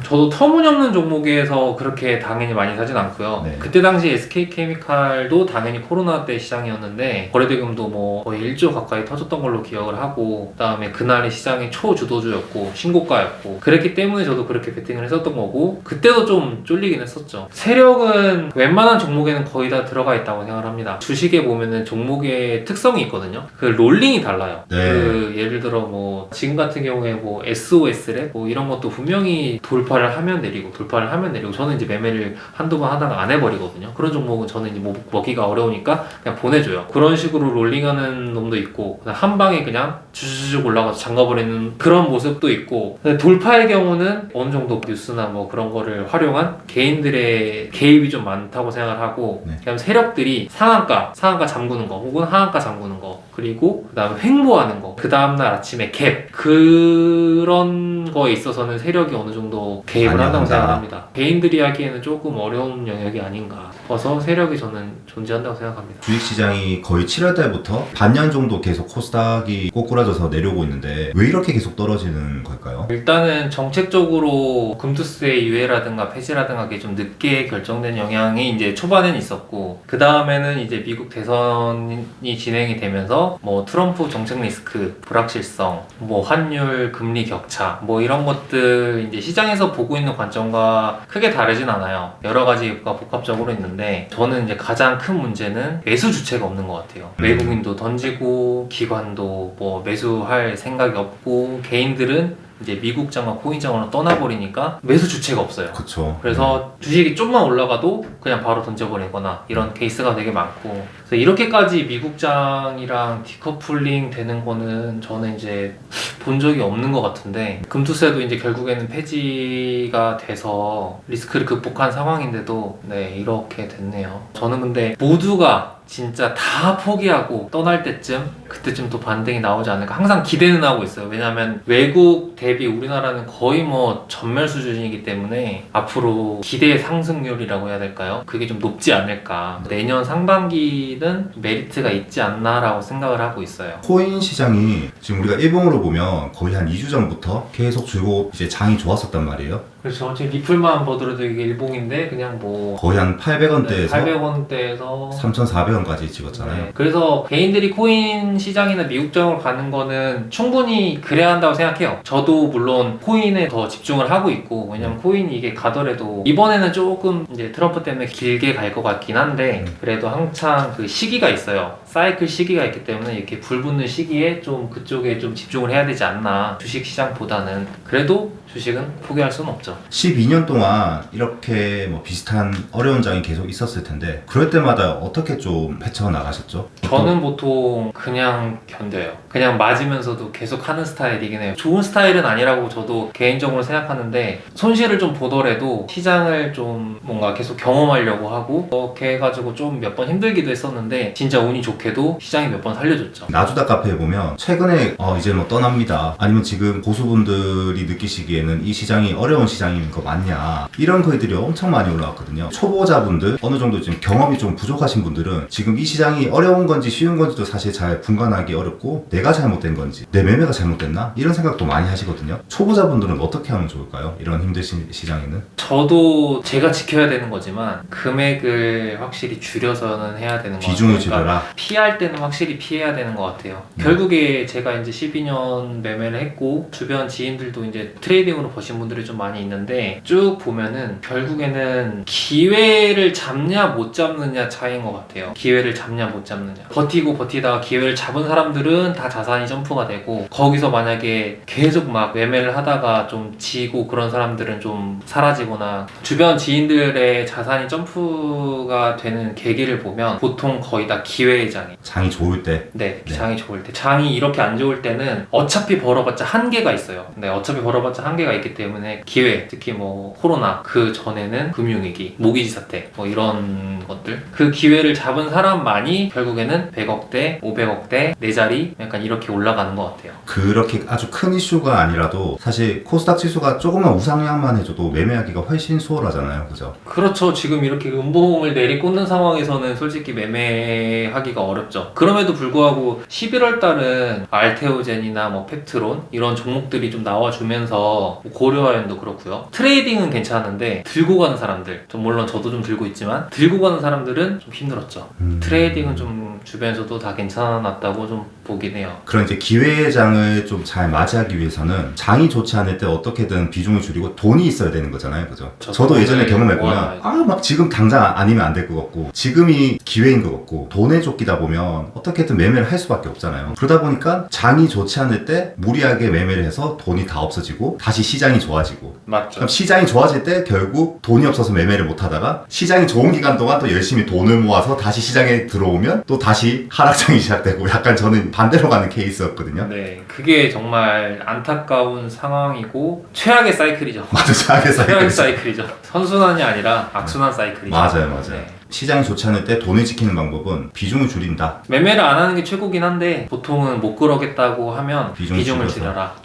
저도 터무니없는 종목에서 그렇게 당연히 많이 사진 않고요. 네. 그때 당시 SK케미칼도 당연히 코로나 때 시장이었는데 거래대금도 뭐 거의 1조 가까이 터졌던 걸로 기억을 하고, 그다음에 그날의 시장이 초주도주였고 신고가였고, 그랬기 때문에 저도 그렇게 베팅을 했었던 거고, 그때도 좀 쫄리긴 했었죠. 세력은 웬만한 종목에는 거의 다 들어가 있다고 생각을 합니다. 주식에 보면은 종목의 특성이 있거든요. 그 롤링이 달라요. 네. 그 예를 들어 뭐 지금 같은 경우에 뭐 SOS래 뭐 이런 것도 분명히 돌파를 하면 내리고 저는 이제 매매를 한두 번 하다가 안 해버리거든요. 그런 종목은 저는 이제 뭐 먹기가 어려우니까 그냥 보내줘요. 그런 식으로 롤링하는 놈도 있고, 한 방에 그냥 주주쭉 올라가서 잠가버리는 그런 모습도 있고, 돌파의 경우는 어느 정도 뉴스나 뭐 그런 거를 활용한 개인들의 개입이 좀 많다고 생각을 하고, 네. 그냥 세력들이 상한가 잠그는 거 혹은 하한가 잠그는 거, 그리고 그 다음에 횡보하는 거, 그 다음날 아침에 갭, 그런 거에 있어서는 세력이 어느 정도 개입을 많이 한다고 한다. 생각합니다. 개인들이 하기에는 조금 어려운 영역이 아닌가 싶어서 세력이 저는 존재한다고 생각합니다. 주식시장이 거의 7월달부터 반년 정도 계속 코스닥이 꼬꾸라져서 내려오고 있는데 왜 이렇게 계속 떨어지는 걸까요? 일단은 정책적으로 금투세 유예라든가 폐지라든가 그게 좀 늦게 결정된 영향이 이제 초반에는 있었고, 그 다음에는 이제 미국 대선이 진행이 되면서 뭐 트럼프 정책 리스크, 불확실성, 뭐 환율, 금리 격차, 뭐 이런 것들 이제 시장에서 보고 있는 관점과 크게 다르진 않아요. 여러 가지가 복합적으로 있는데, 저는 이제 가장 큰 문제는 매수 주체가 없는 것 같아요. 외국인도 던지고 기관도 뭐 매수할 생각이 없고, 개인들은 이제 미국장과 코인장으로 떠나버리니까 매수 주체가 없어요. 그쵸. 그래서 주식이 좀만 올라가도 그냥 바로 던져버리거나 이런 케이스가 되게 많고, 그래서 이렇게까지 미국장이랑 디커플링 되는 거는 저는 이제 본 적이 없는 것 같은데, 금투세도 이제 결국에는 폐지가 돼서 리스크를 극복한 상황인데도 이렇게 됐네요. 저는 근데 모두가 진짜 다 포기하고 떠날 그때쯤 또 반등이 나오지 않을까 항상 기대는 하고 있어요. 왜냐하면 외국 대비 우리나라는 거의 뭐 전멸 수준이기 때문에 앞으로 기대 상승률이라고 해야 될까요? 그게 좀 높지 않을까. 내년 상반기는 메리트가 있지 않나라고 생각을 하고 있어요. 코인 시장이 지금 우리가 일봉으로 보면 거의 한 2주 전부터 계속 줄고 이제 장이 좋았었단 말이에요. 그렇죠. 지금 리플만 보더라도 이게 일봉인데 그냥 뭐 거의 한 800원대에서 800원대에서 3,400원까지 찍었잖아요. 네. 그래서 개인들이 코인 시장이나 미국장으로 가는 거는 충분히 그래야 한다고 생각해요. 저도 물론 코인에 더 집중을 하고 있고, 왜냐면 코인이 이게 가더라도 이번에는 조금 이제 트럼프 때문에 길게 갈 것 같긴 한데 그래도 한창 그 시기가 있어요. 사이클 시기가 있기 때문에 이렇게 불 붙는 시기에 좀 그쪽에 좀 집중을 해야 되지 않나. 주식 시장보다는. 그래도 주식은 포기할 수는 없죠. 12년 동안 이렇게 뭐 비슷한 어려운 장이 계속 있었을 텐데 그럴 때마다 어떻게 좀 헤쳐나가셨죠? 저는 보통 그냥 견뎌요. 그냥 맞으면서도 계속 하는 스타일이긴 해요. 좋은 스타일은 아니라고 저도 개인적으로 생각하는데 손실을 좀 보더라도 시장을 좀 뭔가 계속 경험하려고 하고 그렇게 해가지고 좀 몇 번 힘들기도 했었는데 진짜 운이 좋게도 시장이 몇 번 살려줬죠. 나주다 카페에 보면 최근에 이제 뭐 떠납니다. 아니면 지금 고수분들이 느끼시기에는 이 시장이 어려운 시장인 거 맞냐 이런 글들이 엄청 많이 올라왔거든요. 초보자분들 어느 정도 지금 경험이 좀 부족하신 분들은 지금 이 시장이 어려운 건지 쉬운 건지도 사실 잘 분간하기 어렵고 내가 잘못된 건지 내 매매가 잘못됐나 이런 생각도 많이 하시거든요. 초보자분들은 어떻게 하면 좋을까요? 이런 힘드신 시장에는? 저도 제가 지켜야 되는 거지만 금액을 확실히 줄여서는 해야 되는 거 같아요. 비중을 줄여라. 피할 때는 확실히 피해야 되는 것 같아요. 결국에 제가 이제 12년 매매를 했고 주변 지인들도 이제 트레이딩으로 버신 분들이 좀 많이 있는데 쭉 보면은 결국에는 기회를 잡냐 못 잡느냐 차이인 것 같아요. 기회를 잡냐 못 잡느냐. 버티고 버티다가 기회를 잡은 사람들은 다 자산이 점프가 되고 거기서 만약에 계속 막 매매를 하다가 좀 지고 그런 사람들은 좀 사라지거나 주변 지인들의 자산이 점프가 되는 계기를 보면 보통 거의 다 기회의 장이에요. 장이 좋을 때. 네, 장이 좋을 때. 장이 이렇게 안 좋을 때는 어차피 벌어봤자 한계가 있어요. 네, 어차피 벌어봤자 한계가 있기 때문에 기회, 특히 뭐 코로나, 그 전에는 금융위기, 모기지 사태, 뭐 이런 것들. 그 기회를 잡은 사람만이 결국에는 100억대, 500억대, 네 자리 약간 이렇게 올라가는 것 같아요. 그렇게 아주 큰 이슈가 아니라도 사실 코스닥 지수가 조금만 우상향만 해줘도 매매하기가 훨씬 수월하잖아요. 그죠? 그렇죠. 지금 이렇게 음봉을 내리꽂는 상황에서는 솔직히 매매하기가 어렵죠. 그럼에도 불구하고 11월 달은 알테오젠이나 뭐 펩트론 이런 종목들이 좀 나와주면서 고려아연도 그렇고요. 트레이딩은 괜찮은데 들고 가는 사람들, 좀 물론 저도 좀 들고 있지만 들고 가는 사람들은 좀 힘들었죠. 트레이딩은 좀 주변에서도 다 괜찮았다고 좀 보긴 해요. 그런 이제 기회의 장을 좀 잘 맞이하기 위해서는 장이 좋지 않을 때 어떻게든 비중을 줄이고 돈이 있어야 되는 거잖아요. 그죠? 저도 예전에 경험해보면 막 지금 당장 아니면 안 될 것 같고 지금이 기회인 것 같고 돈에 쫓기다 보면 어떻게든 매매를 할 수밖에 없잖아요. 그러다 보니까 장이 좋지 않을 때 무리하게 매매를 해서 돈이 다 없어지고 다시 시장이 좋아지고 맞죠. 그럼 시장이 좋아질 때 결국 돈이 없어서 매매를 못 하다가 시장이 좋은 기간 동안 또 열심히 돈을 모아서 다시 시장에 들어오면 또 다시 하락장이 시작되고 약간 저는 반대로 가는 케이스였거든요. 네, 그게 정말 안타까운 상황이고 최악의 사이클이죠. 맞아, 최악의 최악의 사이클. 사이클이죠. 선순환이 아니라 악순환 사이클이죠. 맞아요. 네. 시장이 좋지 않을 때 돈을 지키는 방법은 비중을 줄인다. 매매를 안 하는 게 최고긴 한데 보통은 못 그러겠다고 하면 비중을 비중을 줄여서. 줄여라.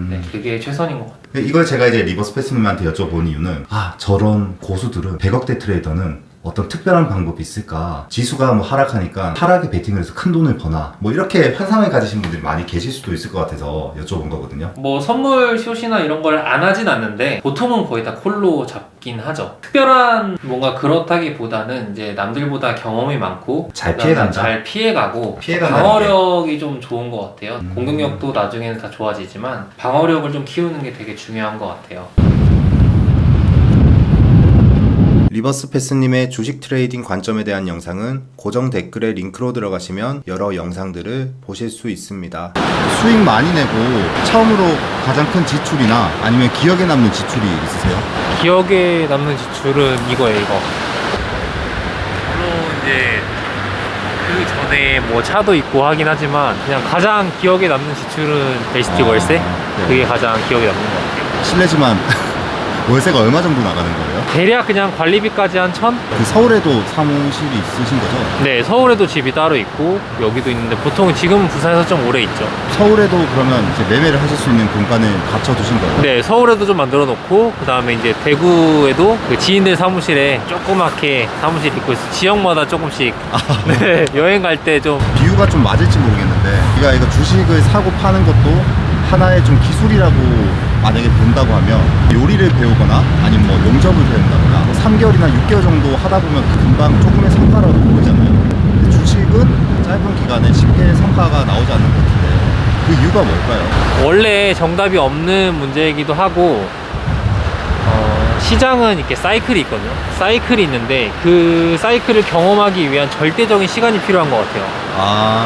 네, 그게 최선인 것 같아요. 이걸 제가 이제 리버스 패스님한테 여쭤본 이유는 저런 고수들은 100억대 트레이더는 어떤 특별한 방법이 있을까? 지수가 뭐 하락하니까 하락에 베팅을 해서 큰 돈을 버나 뭐 이렇게 환상을 가지신 분들이 많이 계실 수도 있을 것 같아서 여쭤본 거거든요. 뭐 선물 숏이나 이런 걸 안 하진 않는데 보통은 거의 다 콜로 잡긴 하죠. 특별한 뭔가 그렇다기보다는 이제 남들보다 경험이 많고 잘 피해간다. 잘 피해가고 피해간다는 방어력이 좀 좋은 것 같아요. 공격력도 나중에는 다 좋아지지만 방어력을 좀 키우는 게 되게 중요한 것 같아요. 리버스 패스님의 주식 트레이딩 관점에 대한 영상은 고정 댓글에 링크로 들어가시면 여러 영상들을 보실 수 있습니다. 수익 많이 내고 처음으로 가장 큰 지출이나 아니면 기억에 남는 지출이 있으세요? 기억에 남는 지출은 이거예요, 이거. 물론 이제 그 전에 뭐 차도 있고 하긴 하지만 그냥 가장 기억에 남는 지출은 LCT 월세? 네. 그게 가장 기억에 남는 것 같아요. 실례지만 월세가 얼마 정도 나가는 거예요? 대략 그냥 관리비까지 한 1,000? 그 서울에도 사무실이 있으신 거죠? 네, 서울에도 집이 따로 있고 여기도 있는데 보통 지금은 부산에서 좀 오래 있죠. 서울에도 그러면 이제 매매를 하실 수 있는 공간을 갖춰두신 거예요? 네, 서울에도 좀 만들어 놓고 그 다음에 이제 대구에도 그 지인들 사무실에 조그맣게 사무실 있고 있어요. 지역마다 조금씩 네, 여행 갈 때 좀 비유가 좀 맞을지 모르겠는데 우리가 이거 주식을 사고 파는 것도 하나의 좀 기술이라고 만약에 본다고 하면 요리를 배우거나 아니면 뭐 용접을 배운다거나 뭐 3개월이나 6개월 정도 하다 보면 금방 조금의 성과라고 보이잖아요. 근데 주식은 짧은 기간에 쉽게 성과가 나오지 않는 것 같은데 그 이유가 뭘까요? 원래 정답이 없는 문제이기도 하고 시장은 이렇게 사이클이 있거든요. 사이클이 있는데 그 사이클을 경험하기 위한 절대적인 시간이 필요한 것 같아요. 아,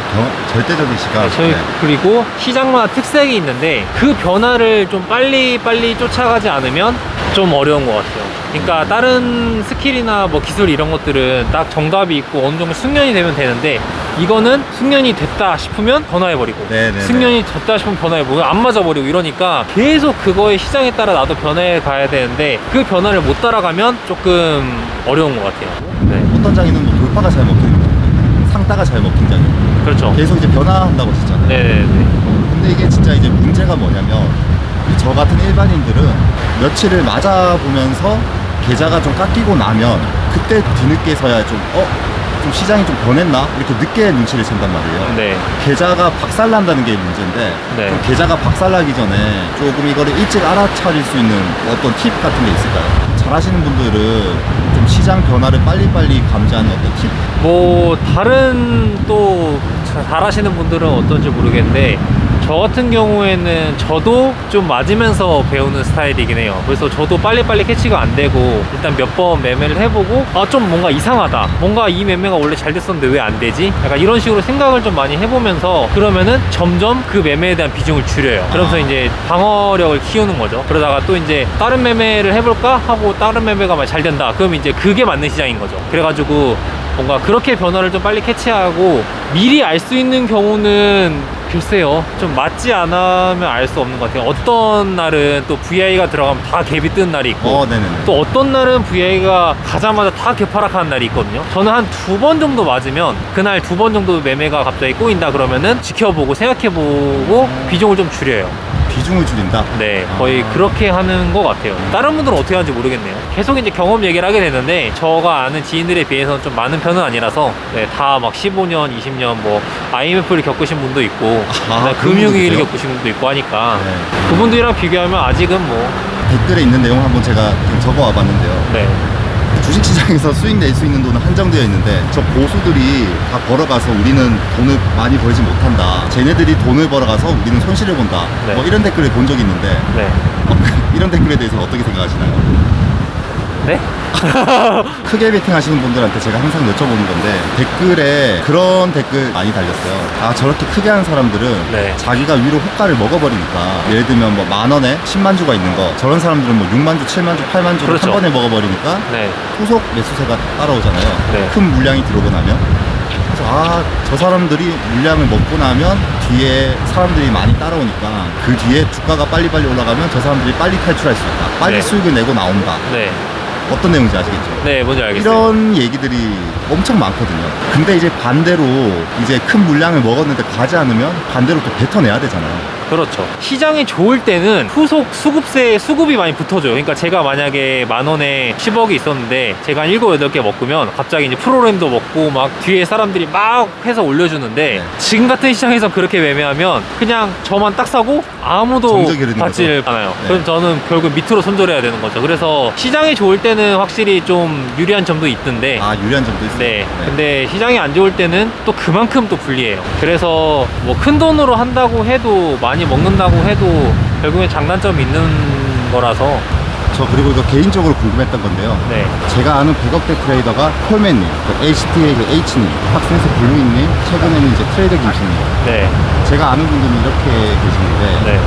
절대적인 시간. 네. 그리고 시장마다 특색이 있는데 그 변화를 좀 빨리 쫓아가지 않으면 좀 어려운 것 같아요. 그러니까 다른 스킬이나 뭐 기술 이런 것들은 딱 정답이 있고 어느 정도 숙련이 되면 되는데 이거는 숙련이 됐다 싶으면 변화해버리고 네네네. 숙련이 됐다 싶으면 변화해버리고 안 맞아버리고 이러니까 계속 그거의 시장에 따라 나도 변해 가야 되는데 그 변화를 못 따라가면 조금 어려운 것 같아요. 네. 어떤 장에는 뭐 돌파가 잘 먹히는 상따가 잘 먹힌 장이 그렇죠. 계속 이제 변화한다고 하시잖아요. 네네네. 근데 이게 진짜 이제 문제가 뭐냐면 저 같은 일반인들은 며칠을 맞아보면서 계좌가 좀 깎이고 나면 그때 뒤늦게서야 좀 시장이 좀 변했나? 이렇게 늦게 눈치를 챈단 말이에요. 네. 계좌가 박살난다는 게 문제인데 네. 좀 계좌가 박살나기 전에 조금 이거를 일찍 알아차릴 수 있는 어떤 팁 같은 게 있을까요? 잘하시는 분들은 좀 시장 변화를 빨리빨리 감지하는 어떤 팁? 뭐 다른 또 잘하시는 분들은 어떤지 모르겠는데 저 같은 경우에는 저도 좀 맞으면서 배우는 스타일이긴 해요. 그래서 저도 빨리빨리 캐치가 안 되고 일단 몇 번 매매를 해보고 좀 뭔가 이상하다, 뭔가 이 매매가 원래 잘 됐었는데 왜 안 되지? 약간 이런 식으로 생각을 좀 많이 해보면서 그러면은 점점 그 매매에 대한 비중을 줄여요. 그러면서 이제 방어력을 키우는 거죠. 그러다가 또 이제 다른 매매를 해볼까 하고 다른 매매가 잘 된다, 그럼 이제 그게 맞는 시장인 거죠. 그래가지고 뭔가 그렇게 변화를 좀 빨리 캐치하고 미리 알 수 있는 경우는 글쎄요, 좀 맞지 않으면 알 수 없는 것 같아요. 어떤 날은 또 VI가 들어가면 다 갭이 뜨는 날이 있고 네네네. 또 어떤 날은 VI가 가자마자 다 개파락하는 날이 있거든요. 저는 한 2번 정도 맞으면 그날 2번 정도 매매가 갑자기 꼬인다 그러면은 지켜보고 생각해보고 비중을 좀 줄여요. 비중을 줄인다? 네, 거의 그렇게 하는 것 같아요. 다른 분들은 어떻게 하는지 모르겠네요. 계속 이제 경험 얘기를 하게 되는데 저가 아는 지인들에 비해서는 좀 많은 편은 아니라서 네, 다 막 15년, 20년 뭐 IMF를 겪으신 분도 있고 그런 금융위기를 분도 겪으신 분도 있고 하니까 네. 그분들이랑 비교하면 아직은 뭐 댓글에 있는 내용 한번 제가 좀 적어와 봤는데요. 네. 주식시장에서 수익 낼 수 있는 돈은 한정되어 있는데 저 고수들이 다 벌어가서 우리는 돈을 많이 벌지 못한다. 쟤네들이 돈을 벌어가서 우리는 손실을 본다. 네. 뭐 이런 댓글을 본 적이 있는데 네. 이런 댓글에 대해서 어떻게 생각하시나요? 네? 크게 베팅하시는 분들한테 제가 항상 여쭤보는 건데 댓글에 그런 댓글 많이 달렸어요. 저렇게 크게 하는 사람들은 네. 자기가 위로 호가를 먹어버리니까 예를 들면 뭐 10,000원에 10만 주가 있는 거 저런 사람들은 뭐 6만 주, 7만 주, 8만 주를 그렇죠. 한 번에 먹어버리니까 네. 후속 매수세가 따라오잖아요. 네. 큰 물량이 들어오고 나면 그래서 저 사람들이 물량을 먹고 나면 뒤에 사람들이 많이 따라오니까 그 뒤에 주가가 빨리빨리 올라가면 저 사람들이 빨리 탈출할 수 있다. 빨리 네. 수익을 내고 나온다. 네. 어떤 내용인지 아시겠죠? 네, 뭔지 알겠어요. 이런 얘기들이 엄청 많거든요. 근데 이제 반대로 이제 큰 물량을 먹었는데 가지 않으면 반대로 또 뱉어내야 되잖아요. 그렇죠. 시장이 좋을 때는 후속 수급이 많이 붙어줘요. 그러니까 제가 만약에 10,000원에 10억이 있었는데 제가 한 7, 8개 먹으면 갑자기 이제 프로그램도 먹고 막 뒤에 사람들이 막 해서 올려주는데 네. 지금 같은 시장에서 그렇게 매매하면 그냥 저만 딱 사고 아무도 정적이 흐르는 받질 거죠. 않아요. 네. 그럼 저는 결국 밑으로 손절해야 되는 거죠. 그래서 시장이 좋을 때는 확실히 좀 유리한 점도 있던데 유리한 점도 있어요. 네. 근데 시장이 안 좋을 때는 또 그만큼 또 불리해요. 그래서 뭐 큰 돈으로 한다고 해도 많이 먹는다고 해도 결국엔 장단점이 있는 거라서 저 그리고 이거 개인적으로 궁금했던 건데요. 네. 제가 아는 100억대 트레이더가 콜맨님, HT의 H님, 학생스 블루인님, 최근에는 이제 트레이더 김씨님. 네. 제가 아는 분들은 이렇게 계시는데 네.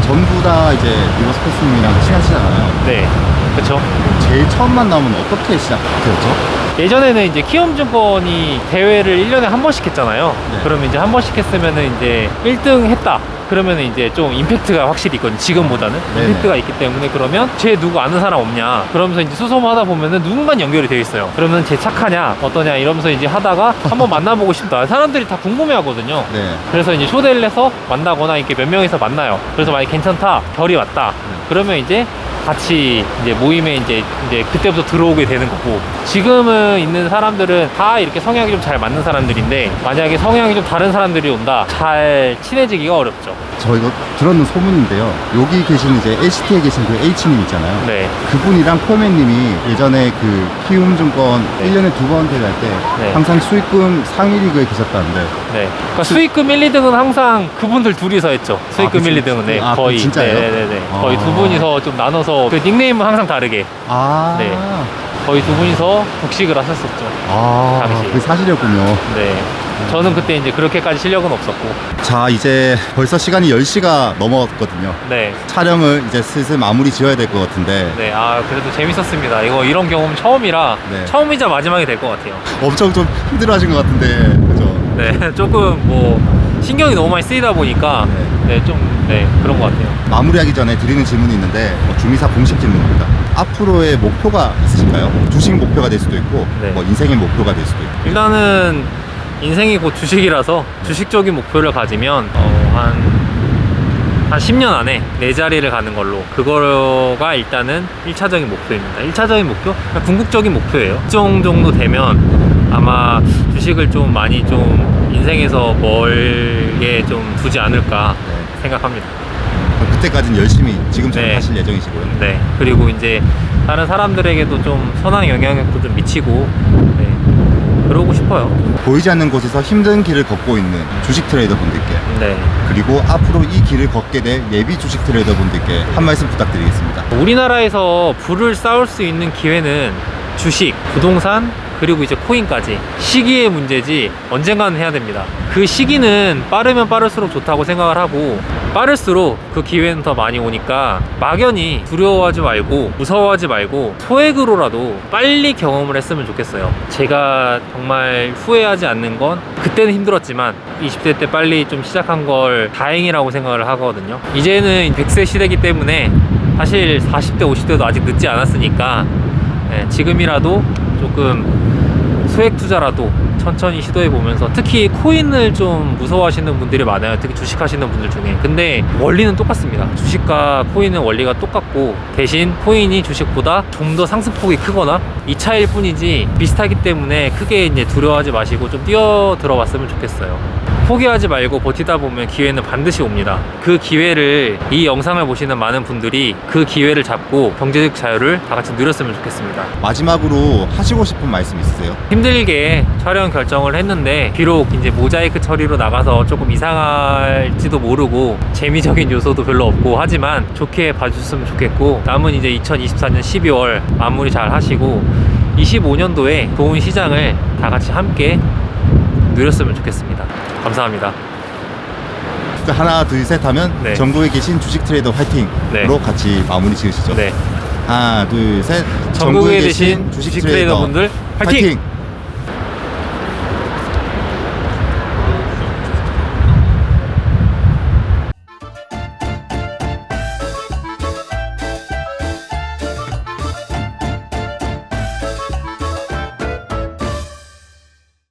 전부 다 이제 리버스페이스님이랑 친하시잖아요. 네. 그쵸. 제일 처음 만나면 어떻게 시작했죠? 예전에는 이제 키움증권이 대회를 1년에 한 번씩 했잖아요. 네. 그러면 이제 한 번씩 했으면은 이제 1등 했다. 그러면 이제 좀 임팩트가 확실히 있거든요. 지금보다는. 네네. 임팩트가 있기 때문에 그러면 쟤 누구 아는 사람 없냐. 그러면서 이제 수소문하다 보면은 누군가 연결이 되어 있어요. 그러면 쟤 착하냐, 어떠냐 이러면서 이제 하다가 한번 만나보고 싶다. 사람들이 다 궁금해 하거든요. 네. 그래서 이제 초대를 해서 만나거나 이렇게 몇 명이서 만나요. 그래서 만약 괜찮다, 결이 왔다. 그러면 이제 같이 이제 모임에 이제 그때부터 들어오게 되는 거고, 지금은 있는 사람들은 다 이렇게 성향이 좀 잘 맞는 사람들인데 만약에 성향이 좀 다른 사람들이 온다, 잘 친해지기가 어렵죠. 저 이거 들었는 소문인데요. 여기 계신 이제 LCT에 계신 그 H님 있잖아요. 네. 그분이랑 코맨님이 예전에 그 키움증권 네. 1년에 2번 대회할 때 네. 항상 수익금 상위 리그에 계셨다는데. 네. 그러니까 수익금 1, 2등은 항상 그분들 둘이서 했죠. 수익금 그 1, 2등은 네. 아, 거의. 진짜예요? 네네네. 아. 거의 두 분이서 좀 나눠서 그 닉네임은 항상 다르게. 아. 네. 거의 두 분이서 복식을 하셨었죠. 아, 당시. 그게 사실이었군요. 네. 저는 그때 이제 그렇게까지 실력은 없었고. 자, 이제 벌써 시간이 10시가 넘었거든요. 네. 촬영을 이제 슬슬 마무리 지어야 될 것 같은데 네. 아, 그래도 재밌었습니다. 이런 경험 처음이라 네. 처음이자 마지막이 될 것 같아요. 엄청 좀 힘들어 하신 것 같은데, 그죠? 네. 조금 뭐 신경이 너무 많이 쓰이다 보니까 그런 것 같아요. 마무리하기 전에 드리는 질문이 있는데 주미사 공식 질문입니다. 앞으로의 목표가 있으신가요? 주식 목표가 될 수도 있고 네. 뭐 인생의 목표가 될 수도 있고. 일단은 인생이 곧 주식이라서 주식적인 목표를 가지면 한 10년 안에 내 자리를 가는 걸로, 그거가 일단은 1차적인 목표입니다. 1차적인 목표? 그냥 궁극적인 목표예요. 일정 정도 되면 아마 주식을 좀 많이 좀 인생에서 멀게 좀 두지 않을까 생각합니다. 그럼 그때까지는 열심히 지금처럼 네. 하실 예정이시고요. 네. 그리고 이제 다른 사람들에게도 좀 선한 영향력도 좀 미치고, 네. 그러고 싶어요. 보이지 않는 곳에서 힘든 길을 걷고 있는 주식 트레이더 분들께, 네. 그리고 앞으로 이 길을 걷게 될 예비 주식 트레이더 분들께 한 말씀 부탁드리겠습니다. 우리나라에서 부를 쌓을 수 있는 기회는 주식, 부동산, 그리고 이제 코인까지 시기의 문제지 언젠가는 해야 됩니다. 그 시기는 빠르면 빠를수록 좋다고 생각을 하고, 빠를수록 그 기회는 더 많이 오니까 막연히 두려워하지 말고 무서워하지 말고 소액으로라도 빨리 경험을 했으면 좋겠어요. 제가 정말 후회하지 않는 건 그때는 힘들었지만 20대 때 빨리 좀 시작한 걸 다행이라고 생각을 하거든요. 이제는 100세 시대이기 때문에 사실 40대 50대도 아직 늦지 않았으니까 지금이라도 조금 소액 투자라도 천천히 시도해 보면서, 특히 코인을 좀 무서워하시는 분들이 많아요. 특히 주식하시는 분들 중에. 근데 원리는 똑같습니다. 주식과 코인은 원리가 똑같고, 대신 코인이 주식보다 좀 더 상승폭이 크거나 이 차이일 뿐이지 비슷하기 때문에 크게 이제 두려워하지 마시고 좀 뛰어 들어봤으면 좋겠어요. 포기하지 말고 버티다 보면 기회는 반드시 옵니다. 그 기회를, 이 영상을 보시는 많은 분들이 그 기회를 잡고 경제적 자유를 다 같이 누렸으면 좋겠습니다. 마지막으로 하시고 싶은 말씀 있으세요? 힘들게 촬영 결정을 했는데, 비록 이제 모자이크 처리로 나가서 조금 이상할지도 모르고 재미적인 요소도 별로 없고 하지만 좋게 봐주셨으면 좋겠고, 남은 이제 2024년 12월 마무리 잘 하시고 25년도에 좋은 시장을 다 같이 함께 누렸으면 좋겠습니다. 감사합니다. 하나 둘 셋 하면 네. 전국에 계신 주식 트레이더 화이팅으로 네. 같이 마무리 지으시죠. 네. 하나 둘 셋. 전국에 계신 주식 트레이더 분들 화이팅!